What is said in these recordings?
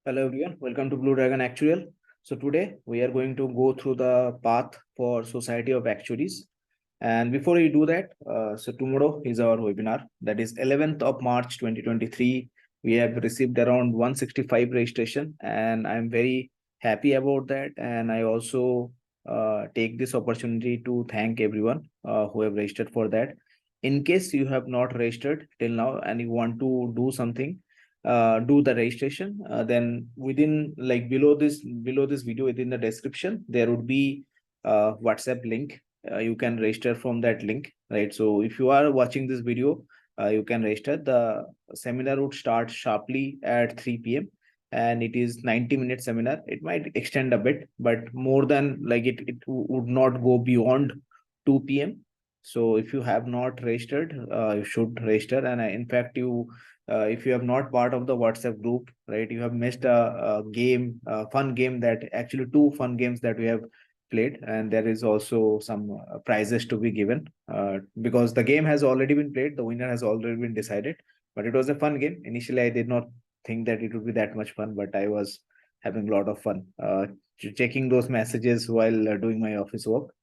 Hello everyone, welcome to Blue Dragon Actuarial. So today we are going to go through the path for Society of Actuaries. And before we do that, so tomorrow is our webinar. That is 11th of March 2023. We have received around 165 registration, and I'm very happy about that. And I also take this opportunity to thank everyone who have registered for that. In case you have not registered till now and you want to do something, do the registration, then within like below this video, within the description there would be a WhatsApp link. You can register from that link, right? So if you are watching this video, you can register. The seminar would start sharply at 3 p.m. and it is 90-minute seminar. It might extend a bit, but more than like it would not go beyond 2 p.m. So if you have not registered, you should register. And in fact, if you have not part of the WhatsApp group, right, you have missed a game, a fun game, that actually two fun games that we have played, and there is also some prizes to be given because the game has already been played, the winner has already been decided, but it was a fun game. Initially, I did not think that it would be that much fun, but I was having a lot of fun checking those messages while doing my office work.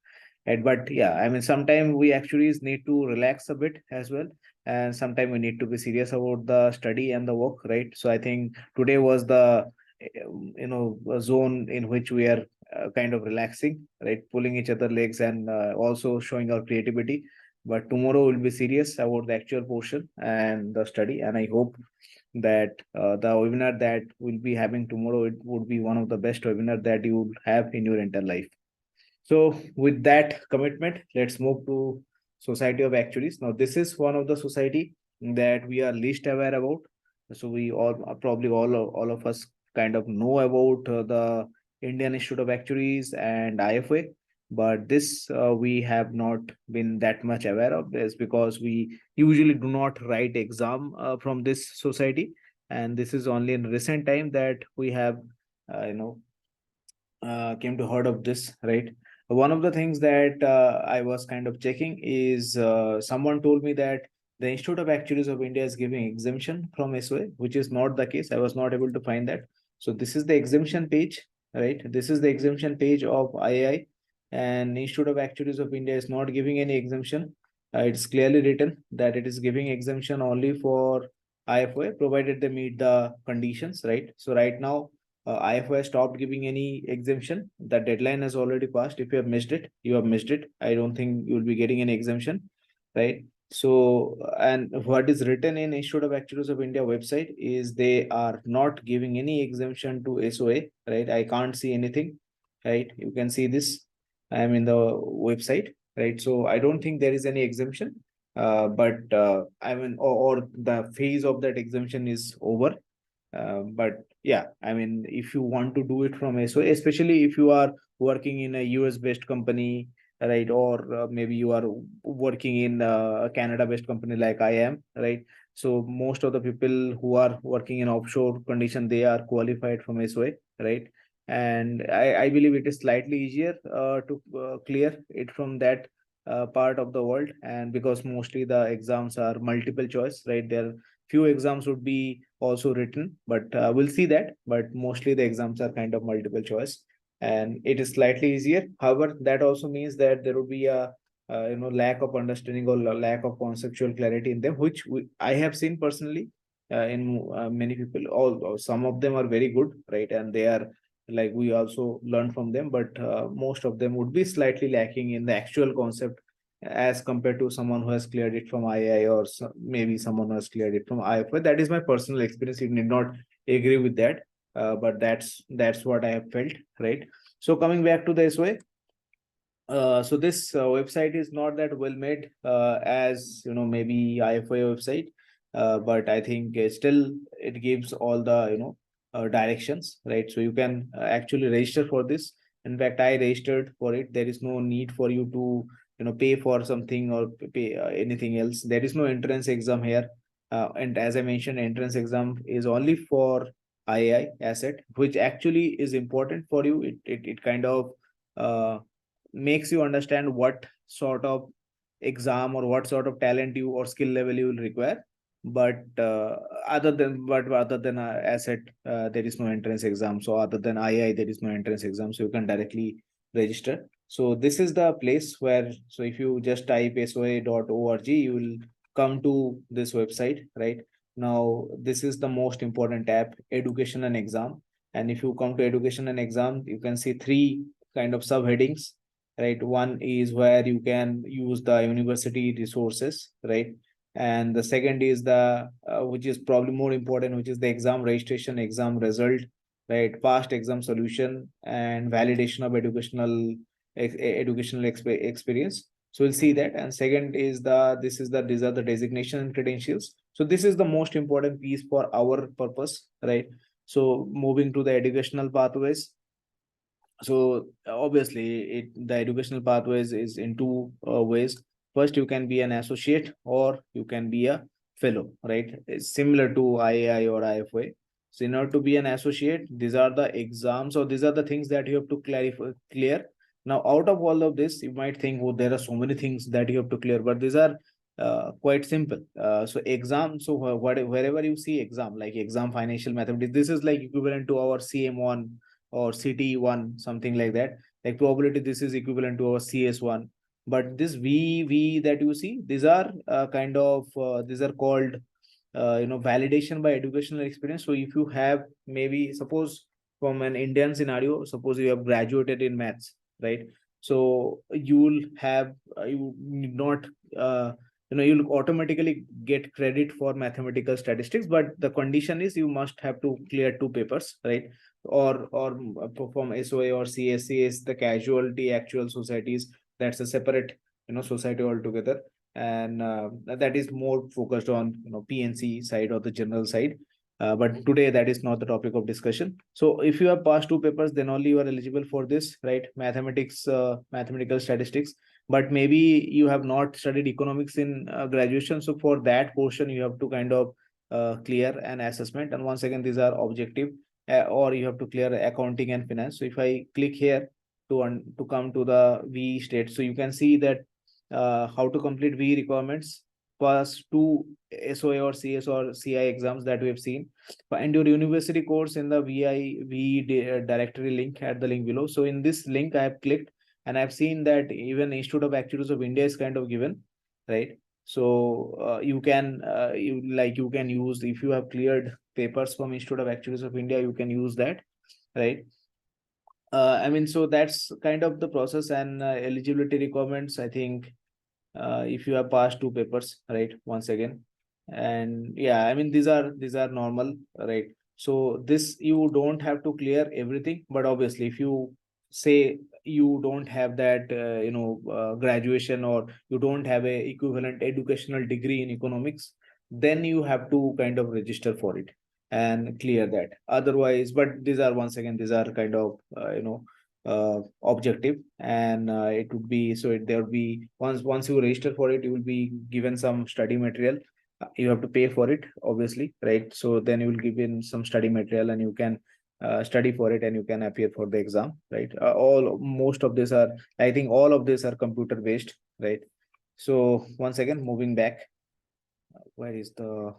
And but yeah, I mean, sometimes we actually need to relax a bit as well, and sometimes we need to be serious about the study and the work, right? So I think today was the a zone in which we are kind of relaxing, right, pulling each other legs and also showing our creativity. But tomorrow will be serious about the actual portion and the study, and I hope that the webinar that we'll be having tomorrow, it would be one of the best webinar that you will have in your entire life. So with that commitment, let's move to Society of Actuaries. Now, this is one of the society that we are least aware about. So we all probably all of us kind of know about the Indian Institute of Actuaries and IFA, but this we have not been that much aware of this because we usually do not write exam from this society, and this is only in recent time that we have uh, you know came to heard of this, right? One of the things that I was kind of checking is someone told me that the Institute of Actuaries of India is giving exemption from SOA, which is not the case. I was not able to find that. So this is the exemption page, right? This is the exemption page of II, and Institute of Actuaries of India is not giving any exemption. It's clearly written that it is giving exemption only for IFOA, provided they meet the conditions, right? So right now, IFO has stopped giving any exemption. The deadline has already passed. If you have missed it, you have missed it. I don't think you'll be getting any exemption, right? So, and what is written in Institute of Actuaries of India website is they are not giving any exemption to SOA, right? I can't see anything, right? You can see this. I am in the website, right? So I don't think there is any exemption. But I mean, or the phase of that exemption is over. But yeah, I mean, if you want to do it from SOA, especially if you are working in a US based company, right, or maybe you are working in a Canada based company like I am, right? So most of the people who are working in offshore condition, they are qualified from SOA, right? And I believe it is slightly easier to clear it from that part of the world, and because mostly the exams are multiple choice, right? There few exams would be also written, but we'll see that. But mostly the exams are kind of multiple choice, and it is slightly easier. However, that also means that there will be a lack of understanding or lack of conceptual clarity in them, which I have seen personally in many people. All some of them are very good, right, and they are like we also learn from them, but most of them would be slightly lacking in the actual concept as compared to someone who has cleared it from II, or maybe someone who has cleared it from IFA. That is my personal experience. You need not agree with that, but that's what I have felt, right? So coming back to the SOA, so this website is not that well made as maybe IFA website, but I think still it gives all the directions, right? So you can actually register for this. In fact, I registered for it. There is no need for you to pay for something or pay anything else. There is no entrance exam here, and as I mentioned, entrance exam is only for II asset, which actually is important for you. It kind of uh, makes you understand what sort of exam or what sort of talent you or skill level you will require. but other than asset, there is no entrance exam. So other than II, there is no entrance exam, so you can directly register. So this is the place where, so if you just type soa.org, you will come to this website, right? Now this is the most important tab, education and exam. And if you come to education and exam, you can see three kind of subheadings, right? One is where you can use the university resources, right? And the second is the which is probably more important, which is the exam registration, exam result, right? Past exam solution and validation of educational experience. So we'll see that. And second is these are the designation and credentials. So this is the most important piece for our purpose, right? So moving to the educational pathways. So obviously the educational pathways is in two ways. First, you can be an associate or you can be a fellow, right? It's similar to IAI or IFA. So in order to be an associate, these are the exams, or these are the things that you have to clear. Now out of all of this, you might think, oh, there are so many things that you have to clear, but these are quite simple. So exam, so wherever you see exam, like exam financial mathematics, this is like equivalent to our CM1 or CT1, something like that. Like probability, this is equivalent to our CS1. But this V that you see, these are these are called validation by educational experience. So if you have, maybe suppose from an Indian scenario, suppose you have graduated in maths, right? So you'll have you need not you'll automatically get credit for mathematical statistics, but the condition is you must have to clear two papers, right? Or perform SOA or CSCS, the casualty actual societies. That's a separate society altogether, and that is more focused on PNC side or the general side. But today that is not the topic of discussion. So if you have passed two papers, then only you are eligible for this, right? Mathematics, mathematical statistics. But maybe you have not studied economics in graduation, so for that portion you have to kind of clear an assessment. And once again, these are objective, or you have to clear accounting and finance. So if I click here to come to the V state, so you can see that how to complete V requirements, pass two SOA or CS or CI exams that we have seen, find your university course in the directory link at the link below. So in this link I have clicked, and I've seen that even Institute of Actuaries of India is kind of given, right? So you can you can use, if you have cleared papers from Institute of Actuaries of India, you can use that, right? I mean, so that's kind of the process. And eligibility requirements, I think if you have passed two papers, right? Once again, and yeah, I mean, these are normal, right? So this, you don't have to clear everything, but obviously if you say you don't have that graduation, or you don't have a equivalent educational degree in economics, then you have to kind of register for it and clear that. Otherwise, but these are, once again, these are kind of objective, and it would be, so there will be, once you register for it, you will be given some study material. You have to pay for it, obviously, right? So then you will give in some study material, and you can study for it, and you can appear for the exam, right? All most of this are, I think all of these are computer based, right? So once again, moving back, where is the,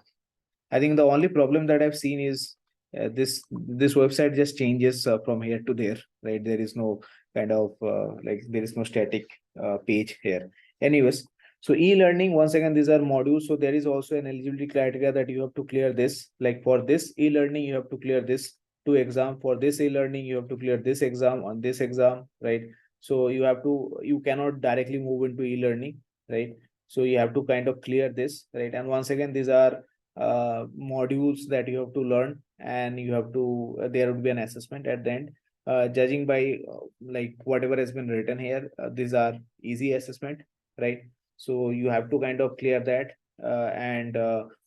I think the only problem that I've seen is this website just changes from here to there, right? There is no kind of there is no static page here. Anyways, so e-learning, once again, these are modules. So there is also an eligibility criteria that you have to clear this. Like for this e-learning, you have to clear this two exam. For this e-learning, you have to clear this exam on this exam, right? So you cannot directly move into e-learning, right? So you have to kind of clear this, right? And once again, these are modules that you have to learn, and you have to there would be an assessment at the end. Judging by whatever has been written here, these are easy assessment, right? So you have to kind of clear that. And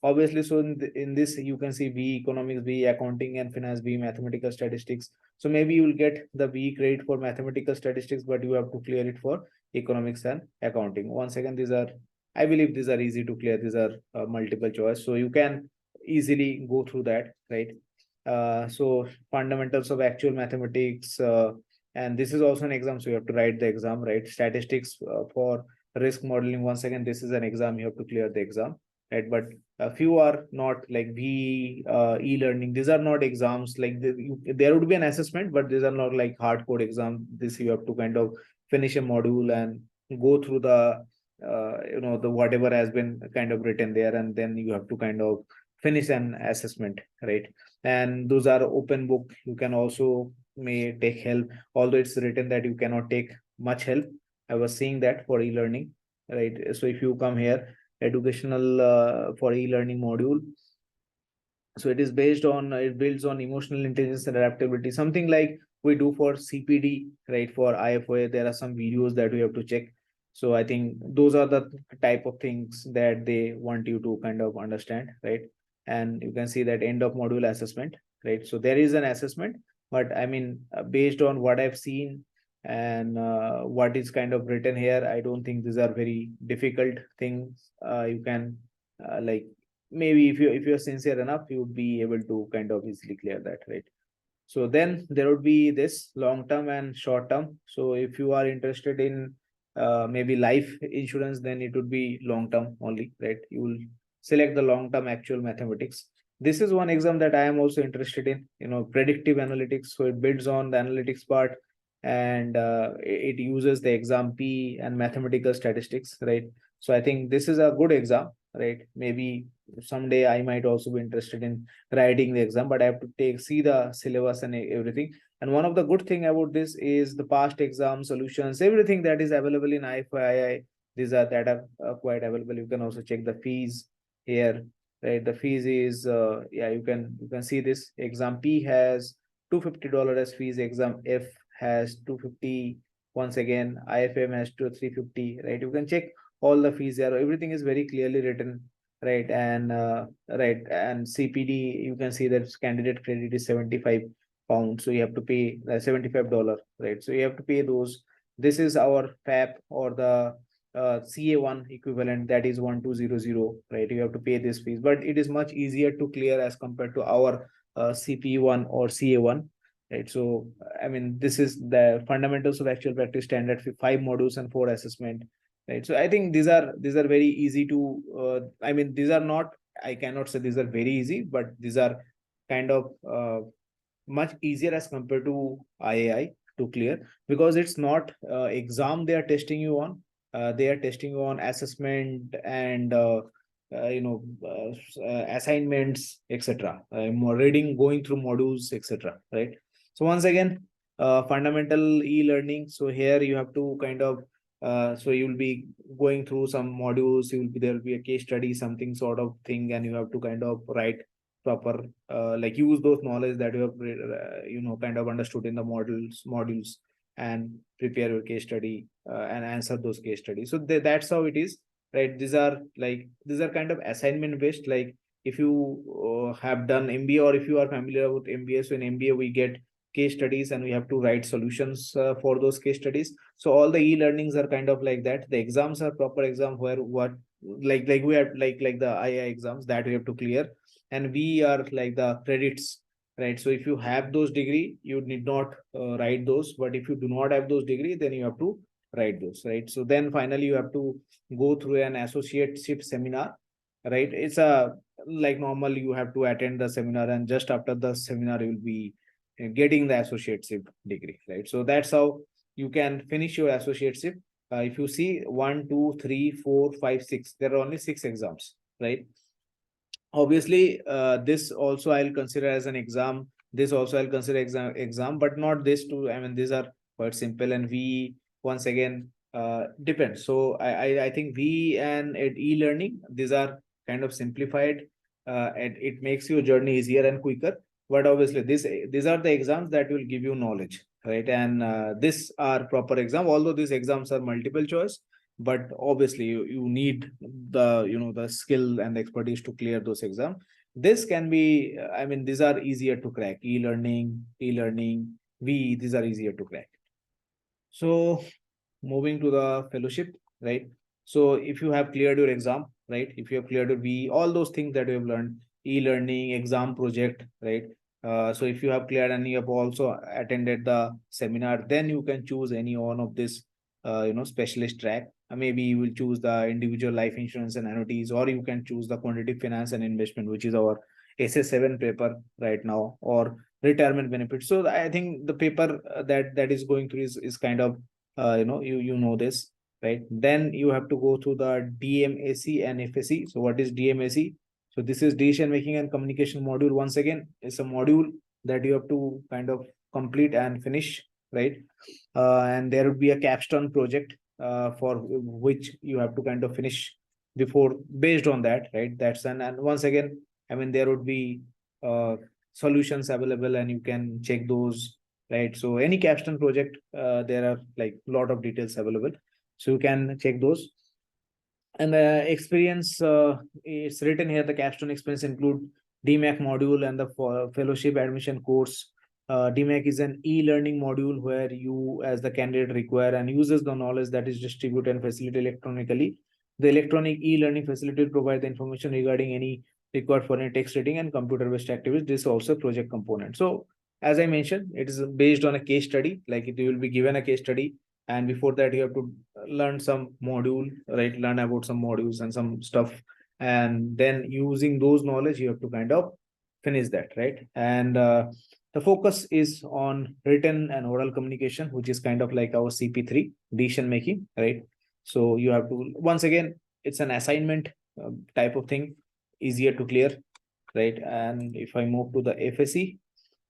obviously, so in this you can see B economics, B accounting and finance, B mathematical statistics. So maybe you will get the B grade for mathematical statistics, but you have to clear it for economics and accounting. Once again, these are, I believe these are easy to clear. These are multiple choice, so you can easily go through that, right? So fundamentals of actual mathematics, and this is also an exam, so you have to write the exam, right? Statistics for risk modeling. Once again, this is an exam, you have to clear the exam, right? But A few are not like e-learning. These are not exams like there would be an assessment, but these are not like hardcore exam. This you have to kind of finish a module and go through the the whatever has been kind of written there, and then you have to kind of finish an assessment, right? And those are open book. You can also may take help, although it's written that you cannot take much help. I was seeing that for e-learning, right? So if you come here, educational for e-learning module, so it is based on it builds on emotional intelligence and adaptability, something like we do for CPD, right? For IFOA there are some videos that we have to check. So I think those are the type of things that they want you to kind of understand, right? And you can see that end of module assessment, right? So there is an assessment, but I mean, based on what I've seen and what is kind of written here, I don't think these are very difficult things. You can like maybe if you're sincere enough, you would be able to kind of easily clear that, right? So then there would be this long term and short term. So if you are interested in maybe life insurance, then it would be long term only, right? You will select the long term actual mathematics. This is one exam that I am also interested in, predictive analytics. So it builds on the analytics part, and it uses the exam P and mathematical statistics, right? So I think this is a good exam, right? Maybe someday I might also be interested in writing the exam, but I have to see the syllabus and everything. And one of the good thing about this is the past exam solutions, everything that is available in IFII. These are that are quite available. You can also check the fees here, right? The fees is yeah, you can see this exam P has $250 as fees. Exam F has 250. Once again, IFM has 350, right? You can check all the fees there. Everything is very clearly written, right? And right, and CPD, you can see that candidate credit is 75 pounds, so you have to pay $75, right? So you have to pay those. This is our FAP or the CA1 equivalent, that is 1200, right? You have to pay this fees, but it is much easier to clear as compared to our CP1 or CA1, right? So I mean, this is the fundamentals of actual practice standard, 5 modules and 4 assessment, right? So I think these are very easy to I mean, these are not, I cannot say these are very easy, but these are kind of much easier as compared to IAI to clear, because it's not exam they are testing you on. They are testing you on assessment and assignments, etc. More reading, going through modules, etc. Right. So once again, fundamental e-learning. So here you have to kind of so you'll be going through some modules. You will be, there will be a case study, something sort of thing, and you have to kind of write proper like use those knowledge that you have kind of understood in the modules, and prepare your case study and answer those case studies. So that's how it is, right? These are kind of assignment based. Like if you have done MBA, or if you are familiar with MBA, so in MBA we get case studies and we have to write solutions for those case studies. So all the e-learnings are kind of like that. The exams are proper exam where what like we have like the II exams that we have to clear, and we are like the credits, right? So if you have those degree, you need not write those, but if you do not have those degree, then you have to write those, right? So then finally you have to go through an associateship seminar, right? It's a like normal, you have to attend the seminar, and just after the seminar you will be getting the associateship degree, right? So that's how you can finish your associateship. If you see 1 2 3 4 5 6, there are only 6 exams, right? Obviously this also I'll consider as an exam. This also I'll consider exam, but not this two. I mean, these are quite simple, and we once again depends. So I think we and at e-learning, these are kind of simplified, and it makes your journey easier and quicker. But obviously these are the exams that will give you knowledge, right? And this are proper exam, although these exams are multiple choice, but obviously you need the skill and the expertise to clear those exams. This can be, I mean, these are easier to crack. E-learning, these are easier to crack. So moving to the fellowship, right? So if you have cleared your exam, right? If you have cleared your all those things that you have learned, e-learning, exam, project, right? So if you have cleared and you have also attended the seminar, then you can choose any one of this specialist track. maybe you will choose the individual life insurance and annuities, or you can choose the quantitative finance and investment, which is our SS7 paper right now, or retirement benefits. So I think the paper that is going through is kind of you know this, right? Then you have to go through the DMAC and FSC. So what is DMAC? So this is decision making and communication module. Once again, it's a module that you have to kind of complete and finish, right? And there would be a capstone project for which you have to kind of finish before, based on that, right? That's and once again, I mean, there would be solutions available and you can check those, right? So any capstone project, there are like a lot of details available, so you can check those. And the experience, it's written here, the capstone experience include DMAC module and the fellowship admission course. DMAC is an e-learning module where you as the candidate require and uses the knowledge that is distributed and facilitated electronically. The electronic e-learning facility will provide the information regarding any required for any text reading and computer-based activities. This is also a project component. So as I mentioned, it is based on a case study, like it will be given a case study, and before that you have to learn some module, right? Learn about some modules and some stuff, and then using those knowledge you have to kind of finish that, right? And the focus is on written and oral communication, which is kind of like our CP3, decision making, right? So you have to, once again, it's an assignment type of thing, easier to clear, right? And if I move to the FSC,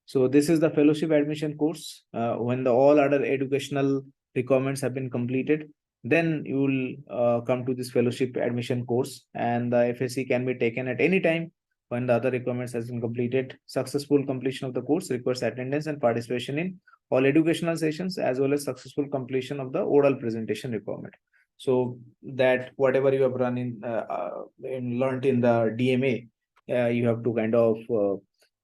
so this is the fellowship admission course. When the all other educational requirements have been completed, then you will come to this fellowship admission course, and the FSC can be taken at any time when the other requirements has been completed. Successful completion of the course requires attendance and participation in all educational sessions, as well as successful completion of the oral presentation requirement. So that whatever you have run in learned in the DMA, you have to kind of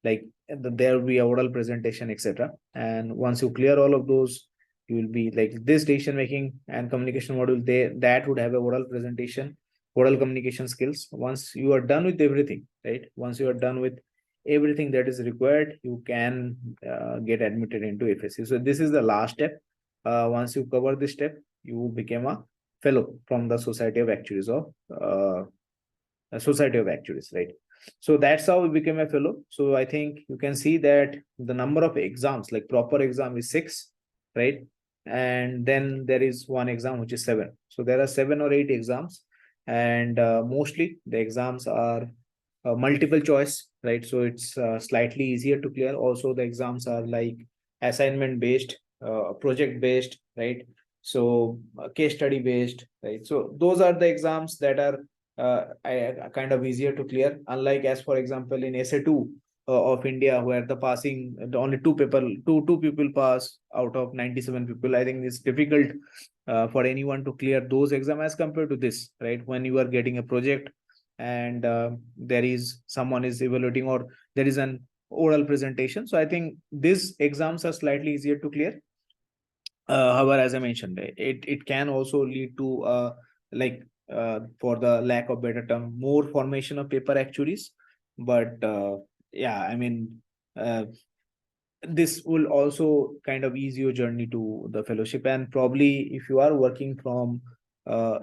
like there will be a oral presentation, etc. And once you clear all of those, you will be like this decision making and communication module, they that would have a oral presentation, oral communication skills. Once you are done with everything, right? Once you are done with everything that is required, you can get admitted into FSC. So this is the last step. Once you cover this step, you become a fellow from the Society of Actuaries Society of Actuaries, right? So that's how we became a fellow. So I think you can see that the number of exams, like proper exam, is 6, right? And then there is one exam which is 7. So there are 7 or 8 exams, and mostly the exams are multiple choice, right? So it's slightly easier to clear. Also, the exams are like assignment based, project based, right? So case study based, right? So those are the exams that are kind of easier to clear. Unlike, as for example, in SA2 of India, where the passing only two people pass out of 97 people. I think it's difficult for anyone to clear those exams as compared to this, right? When you are getting a project and there is someone is evaluating, or there is an oral presentation. So I think these exams are slightly easier to clear. However, as I mentioned, it can also lead to like for the lack of better term, more formation of paper actuaries. But yeah, I mean, this will also kind of ease your journey to the fellowship. And probably if you are working from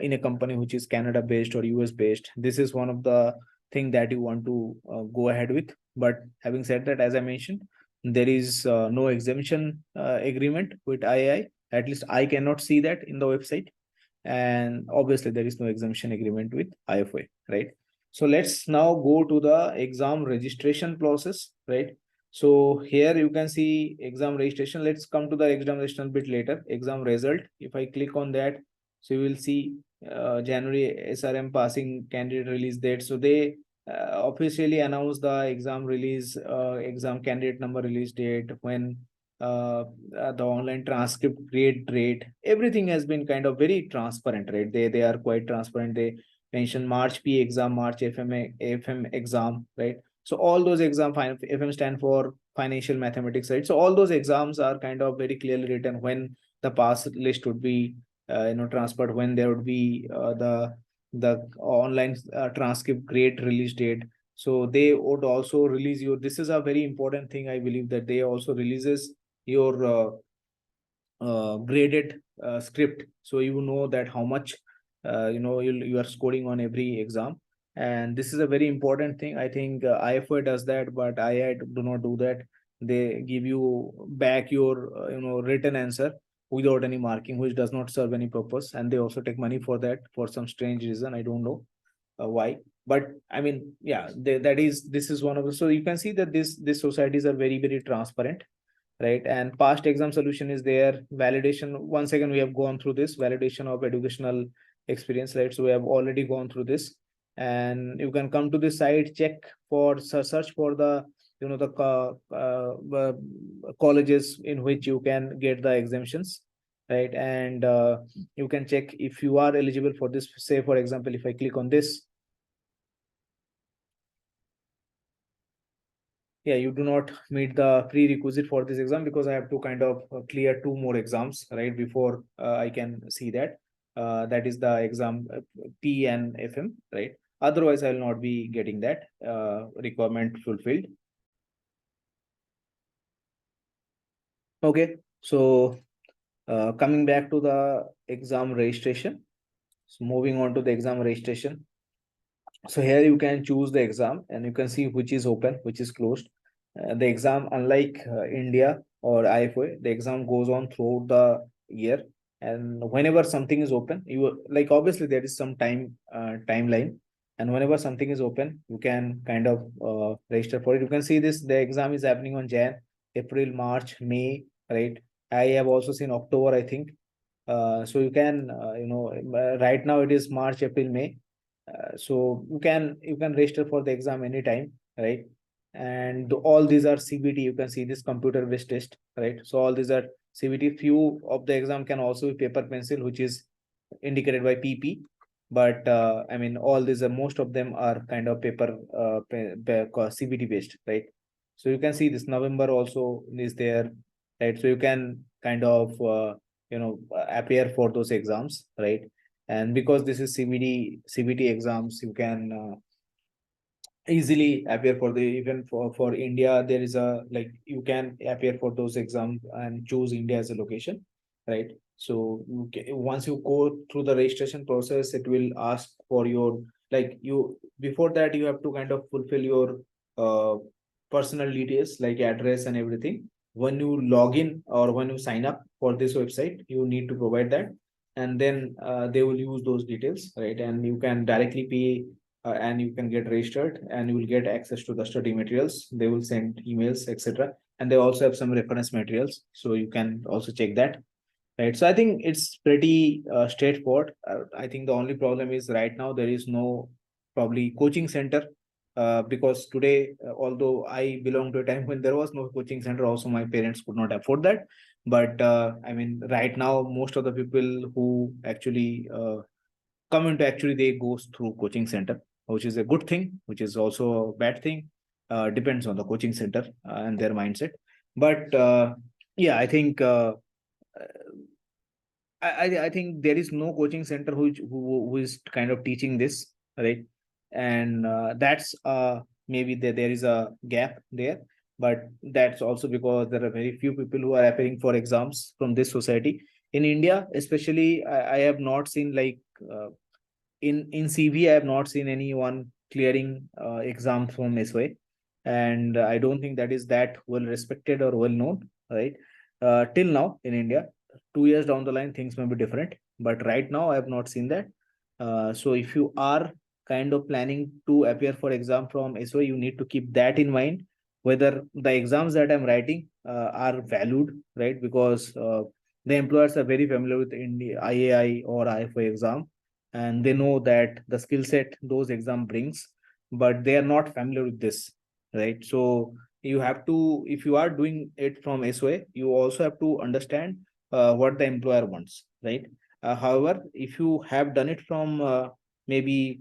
in a company which is Canada based or US based, this is one of the thing that you want to go ahead with. But having said that, as I mentioned, there is no exemption agreement with IAI. At least I cannot see that in the website. And obviously there is no exemption agreement with IFA, right? So let's now go to the exam registration process, right? So here you can see exam registration. Let's come to the exam registration a bit later. Exam result, if I click on that, so you will see January SRM passing candidate release date. So they officially announce the exam release, exam candidate number release date, when the online transcript create rate, everything has been kind of very transparent, right? They are quite transparent. They mention March P exam, March FM exam, right? So all those exam, FM stand for financial mathematics, right? So all those exams are kind of very clearly written, when the pass list would be transferred, when there would be the online transcript create release date. So they would also release you. This is a very important thing, I believe, that they also releases your graded script, so you know that how much you are scoring on every exam. And this is a very important thing. I think IFA does that, but II do not do that. They give you back your written answer without any marking, which does not serve any purpose. And they also take money for that for some strange reason. I don't know why. But I mean, yeah, this is one of the, so you can see that these societies are very, very transparent, right? And past exam solution is there. Validation, once again, we have gone through this validation of educational experience, right? So we have already gone through this. And you can come to this site, check for search for the colleges in which you can get the exemptions, right? And you can check if you are eligible for this. Say for example, if I click on this, yeah, you do not meet the prerequisite for this exam, because I have to kind of clear two more exams, right, before I can see that. That is the exam P and FM, right? Otherwise, I will not be getting that requirement fulfilled. Okay, so coming back to the exam registration. So moving on to the exam registration. So here you can choose the exam and you can see which is open, which is closed. The exam, unlike India or IFA, the exam goes on throughout the year. And whenever something is open, you like, obviously there is some timeline. And whenever something is open, you can kind of register for it. You can see this, the exam is happening on Jan, April, March, May, right? I have also seen October, I think. So you can, right now it is March, April, May. So you can register for the exam anytime, right? And all these are CBT. You can see this computer based test, right? So all these are CBT. Few of the exam can also be paper pencil, which is indicated by PP. But I mean, all these are, most of them are kind of paper CBT based, right? So you can see this November also is there, right? So you can kind of appear for those exams, right? And because this is CBT exams, you can easily appear for the, even for India, there is a, like, you can appear for those exams and choose India as a location, right? So once you go through the registration process, it will ask for your, like, you, before that you have to kind of fulfill your uh, personal details like address and everything. When you log in or when you sign up for this website, you need to provide that. And then they will use those details, right? And you can directly pay, and you can get registered and you will get access to the study materials. They will send emails, etc. And they also have some reference materials, so you can also check that, right? So I think it's pretty straightforward. I think the only problem is right now there is no probably coaching center, because today, although I belong to a time when there was no coaching center, also my parents could not afford that. But I mean, right now most of the people who actually come into Actuary, they goes through coaching center, which is a good thing, which is also a bad thing. Depends on the coaching center and their mindset. But yeah, I think I think there is no coaching center who is kind of teaching this, right? And that's maybe there is a gap there, but that's also because there are very few people who are appearing for exams from this society. In India, especially, I have not seen, like, in CV, I have not seen anyone clearing exams from SOA, and I don't think that is that well respected or well known, right? Till now in India, 2 years down the line, things may be different, but right now I have not seen that. So if you are kind of planning to appear for exam from SOA, you need to keep that in mind, whether the exams that I'm writing are valued, right? Because the employers are very familiar with India IAI or IFA exam, and they know that the skill set those exam brings, but they are not familiar with this, right? So you have to, if you are doing it from SOA, you also have to understand what the employer wants, right? However, if you have done it from maybe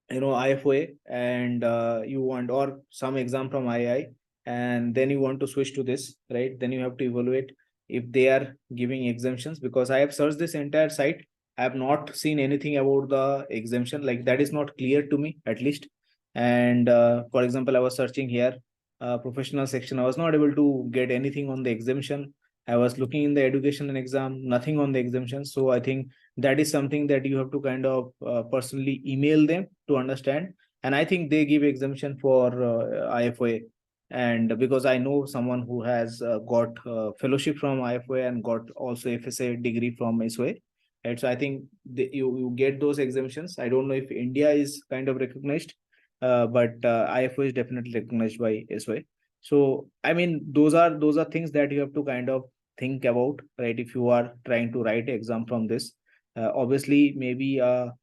IFOA, and you want, or some exam from II, and then you want to switch to this, right? Then you have to evaluate if they are giving exemptions, because I have searched this entire site. I have not seen anything about the exemption, like that is not clear to me, at least. And for example, I was searching here, professional section, I was not able to get anything on the exemption. I was looking in the education and exam, nothing on the exemption. So I think that is something that you have to kind of personally email them to understand. And I think they give exemption for IFOA. And because I know someone who has got fellowship from IFOA and got also FSA degree from SOA. Right, so I think you get those exemptions. I don't know if India is kind of recognized, but IFOA is definitely recognized by SOA. So I mean, those are things that you have to kind of think about, right? If you are trying to write exam from this, obviously maybe a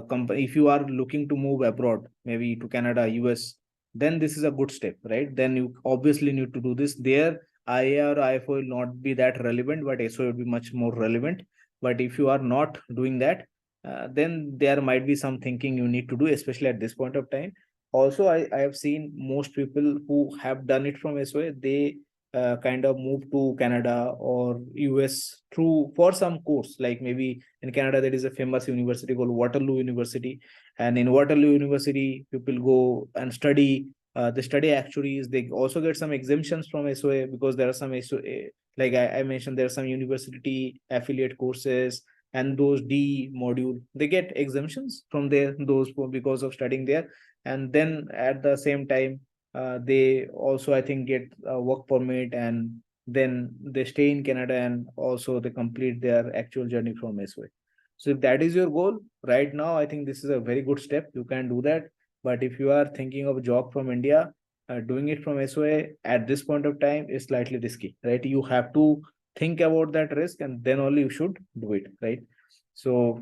company, if you are looking to move abroad, maybe to Canada, US, then this is a good step, right? Then you obviously need to do this there. IA or IFO will not be that relevant, but SO will be much more relevant. But if you are not doing that, then there might be some thinking you need to do, especially at this point of time. Also, I have seen most people who have done it from SOA, they kind of move to Canada or US through for some course. Like maybe in Canada, there is a famous university called Waterloo University, and in Waterloo University, people go and study. They study actuaries. They also get some exemptions from SOA because there are some SOA, like I mentioned, there are some university affiliate courses and those D module. They get exemptions from there, those because of studying there. And then at the same time, they also, I think, get a work permit, and then they stay in Canada and also they complete their actual journey from SOA. So if that is your goal right now, I think this is a very good step. You can do that. But if you are thinking of a job from India, doing it from SOA at this point of time is slightly risky, right? You have to think about that risk and then only you should do it, right? So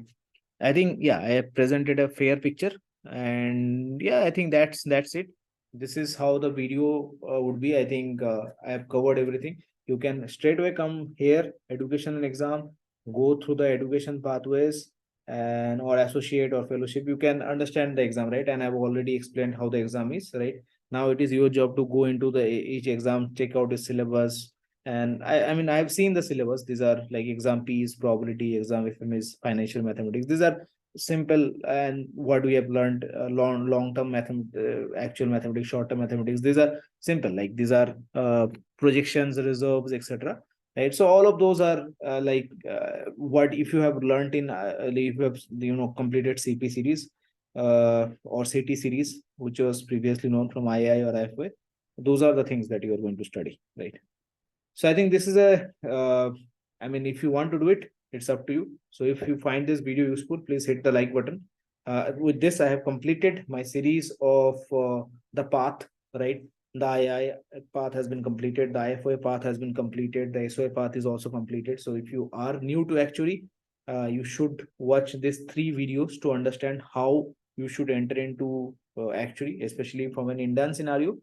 I think, yeah, I have presented a fair picture, and yeah, I think that's it. This is how the video would be. I think I have covered everything. You can straight away come here, education and exam, go through the education pathways and or associate or fellowship. You can understand the exam, right? And I've already explained how the exam is, right? Now it is your job to go into the each exam, check out the syllabus. And I mean, I've seen the syllabus. These are like exam P's, probability, exam FMS, financial mathematics. These are simple, and what we have learned, long term actual mathematics, short term mathematics. These are simple. Like these are projections, reserves, etc. Right. So all of those are what if you have learned in if you have completed CP series or CT series, which was previously known from II or IFA. Those are the things that you are going to study, right? So I think this is I mean, if you want to do it, it's up to you. So if you find this video useful, please hit the like button. With this, I have completed my series of the path, right? The II path has been completed. The IFOA path has been completed. The SOA path is also completed. So if you are new to Actuary, you should watch these 3 videos to understand how you should enter into Actuary, especially from an Indian scenario.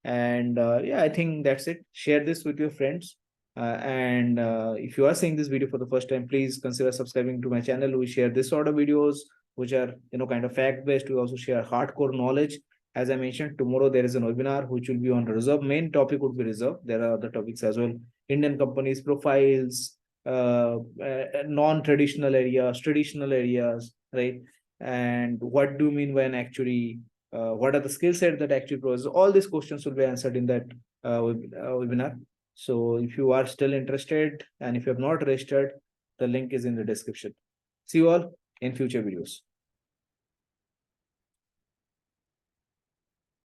And yeah, I think that's it. Share this with your friends. And if you are seeing this video for the first time, please consider subscribing to my channel. We share this sort of videos, which are kind of fact based. We also share hardcore knowledge. As I mentioned, tomorrow there is an webinar which will be on reserve. Main topic would be reserve. There are other topics as well. Indian companies, profiles, non-traditional areas, traditional areas, right? And what do you mean by an actuary? What are the skill set that actually provides? All these questions will be answered in that webinar. So if you are still interested and if you have not registered, the link is in the description. See you all in future videos.